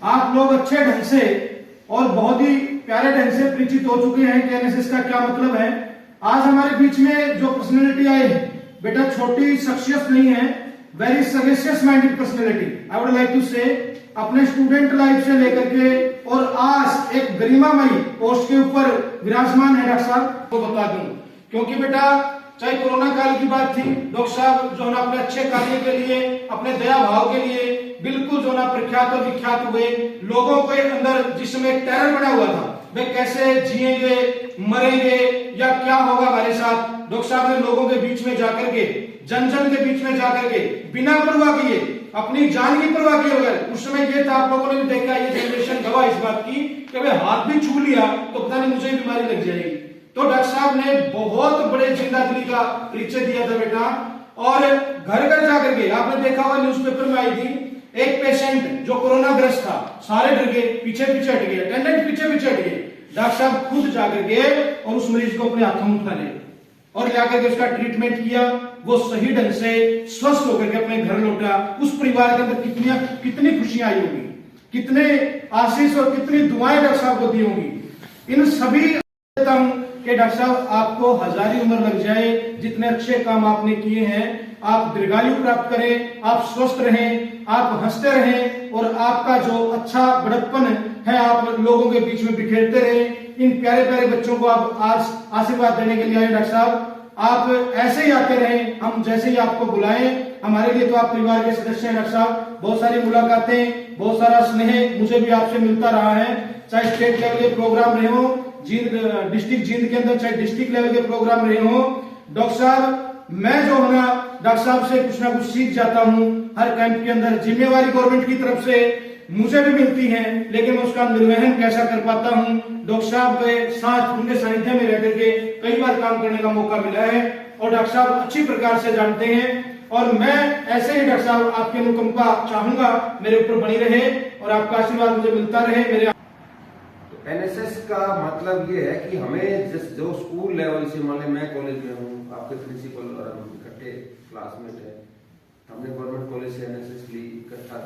आप लोग अच्छे ढंग से और बहुत ही प्यारे ढंग से परिचित हो चुके हैं कि एनएसएस का क्या मतलब है। आज हमारे बीच में जो पर्सनैलिटी आई है बेटा छोटी शख्सियत नहीं है, very sagacious minded personality I would like to say. अपने स्टूडेंट लाइफ से लेकर के और आज एक गरिमामयी पोस्ट के ऊपर विराजमान है डॉक्टर साहब को बता दूं, क्योंकि बेटा चाहे कोरोना काल की बात थी, डॉक्टर साहब जो ना अपने अच्छे कार्य के लिए, अपने दया भाव के लिए बिल्कुल जो ना प्रख्यात और विख्यात हुए। लोगों के अंदर जिसमें टेरर बना हुआ था, वे कैसे जिएंगे, मरेंगे या क्या होगा हमारे साथ, डॉक्टर साहब ने लोगों के बीच में जाकर के, जन जन के बीच में जाकर के बिना परवाह किए, अपनी जान की परवाह किए बगैर, उस समय ये था, आप लोगों ने भी देखा, ये जनरेशन गवाह इस बात की कि वे हाथ भी छू लिया तो पता नहीं मुझे बीमारी लग जाएगी। तो डॉक्टर साहब ने बहुत बड़े जिंदा दिली का परिचय दिया था बेटा। और घर घर जाकर के आपने देखा हुआ न्यूज़पेपर में आई थी, एक पेशेंट जो कोरोना ग्रस्त था, सारे डर गए, पीछे पीछे हट गए, अटेंडेंट पीछे पीछे हट गए, डॉक्टर साहब खुद जाकर के और उस मरीज को अपने हाथों में उठा ले और जाकर के उसका ट्रीटमेंट किया। वो सही ढंग से स्वस्थ होकर के अपने घर लौटा। उस परिवार के अंदर कितनी खुशियां आई होंगी, कितने आशीष और कितनी दुआएं डॉक्टर साहब को दी होंगी। इन सभी कि डॉक्टर साहब आपको हजारी उम्र लग जाए, जितने अच्छे काम आपने किए हैं, आप दीर्घायु प्राप्त करें, आप स्वस्थ रहें, आप हंसते रहें और आपका जो अच्छा बड़प्पन है आप लोगों के बीच में बिखेरते रहें। इन प्यारे प्यारे बच्चों को आप आज आशीर्वाद देने के लिए आए डॉक्टर साहब, आप ऐसे ही आते रहें, हम जैसे ही आपको बुलाएं। हमारे लिए तो आप परिवार के सदस्य हैं डॉक्टर साहब। बहुत सारी मुलाकातें, बहुत सारा स्नेह मुझे भी आपसे मिलता रहा है, चाहे स्टेट लेवल के प्रोग्राम रहे हो, डिस्ट्रिक्ट जींद के अंदर चाहे डिस्ट्रिक्ट लेवल के प्रोग्राम रहे हो। डॉक्टर साहब मैं जो है ना डॉक्टर साहब से कुछ ना कुछ सीख जाता हूं हर कैंप के अंदर। जिम्मेवारी गवर्नमेंट की तरफ से मुझे भी मिलती है, लेकिन मैं उसका निर्वहन कैसा कर पाता हूं, डॉक्टर साहब के साथ उनके सानिध्य में रह करके कई बार काम करने का मौका मिला है और डॉक्टर साहब अच्छी प्रकार से जानते हैं। और मैं ऐसे ही डॉक्टर साहब आपकी अनुकंपा चाहूंगा मेरे ऊपर बनी रहे और आपका आशीर्वाद मुझे मिलता रहे। मेरे एनएसएस का मतलब ये है कि हमें जो स्कूल लेवल से, मान लें मैं कॉलेज में हूँ, आपके प्रिंसिपल और हम इकट्ठे क्लासमेट हैं, हमने गवर्नमेंट कॉलेज से एनएसएस ली, इकट्ठा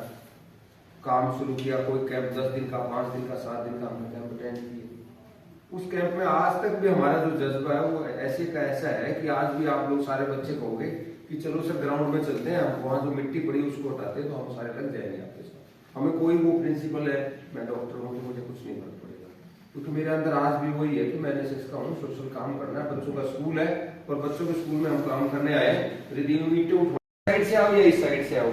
काम शुरू किया। कोई कैंप 10 दिन का, 5 दिन का, 7 दिन का हमने कैंप अटेंड किए। उस कैंप में आज तक भी हमारा जो जज्बा है वो ऐसे का ऐसा है कि आज भी आप लोग सारे बच्चे कहोगे कि चलो सर ग्राउंड में चलते हैं, वहां जो मिट्टी पड़ी उसको हटाते हैं, तो हम सारे लग जाएंगे आपके साथ। हमें कोई वो प्रिंसिपल है, मैं डॉक्टर हूँ तो मुझे कुछ नहीं फर्क पड़ेगा, क्योंकि मेरे अंदर आज भी वही है कि मैं एनएसएस का हूँ, सोशल काम करना है। बच्चों का स्कूल है और बच्चों के स्कूल में हम काम करने आए। साइड से आओ या इस साइड से आओ,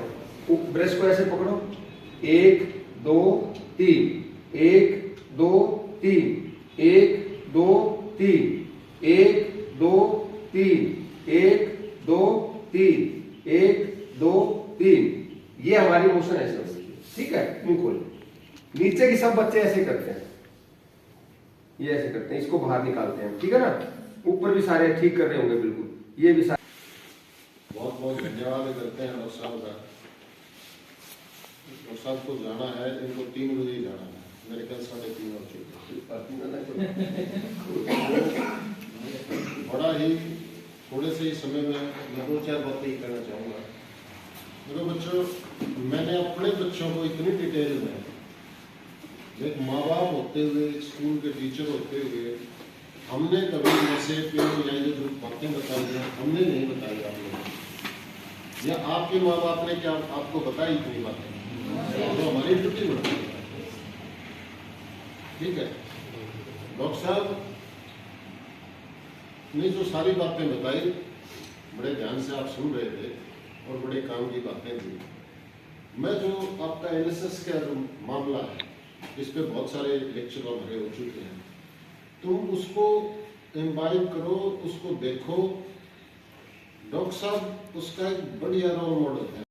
ब्रश को ऐसे पकड़ो, 1 2 3, 1 2 3, 1 2 3, 1 2 3, 1 2 3, 1 2 3। ये हमारी मोशन ऐसे होती है, ठीक है। मुंह खोल, नीचे की सब बच्चे ऐसे करते हैं, ये ऐसे करते हैं, इसको बाहर निकालते हैं, ठीक है ना। ऊपर भी सारे ठीक कर रहे होंगे बिल्कुल, ये भी सारे। बहुत बहुत धन्यवाद करते हैं डॉक्टर साहब का। डॉक्टर साहब को जाना है, इनको 3 बजे ही जाना है, मेरे ख्याल 3:30 हो चुके। बड़ा ही थोड़े से ही समय में मैं 2-4 बातें ही कहना चाहूँगा। देखो बच्चों, मैंने अपने बच्चों को इतनी डिटेल में, एक माँ बाप होते हुए, स्कूल के टीचर होते हुए, हमने कभी नशे पे या ये जो बातें बताई हैं हमने नहीं बताई आप लोगों को, या आपके माँ बाप ने क्या आपको बताई इतनी बातें, तो हमारी ड्यूटी बढ़ती है, ठीक है। डॉक्टर साहब ने जो सारी बातें बताई बड़े ध्यान से आप सुन रहे थे और बड़े काम की बातें दी। मैं जो आपका एनएसएस का जो मामला है, इस पे बहुत सारे लेक्चर हमारे हो चुके हैं, तुम उसको इम्बाइब करो, उसको देखो। डॉक्टर साहब उसका एक बढ़िया रोल मॉडल है।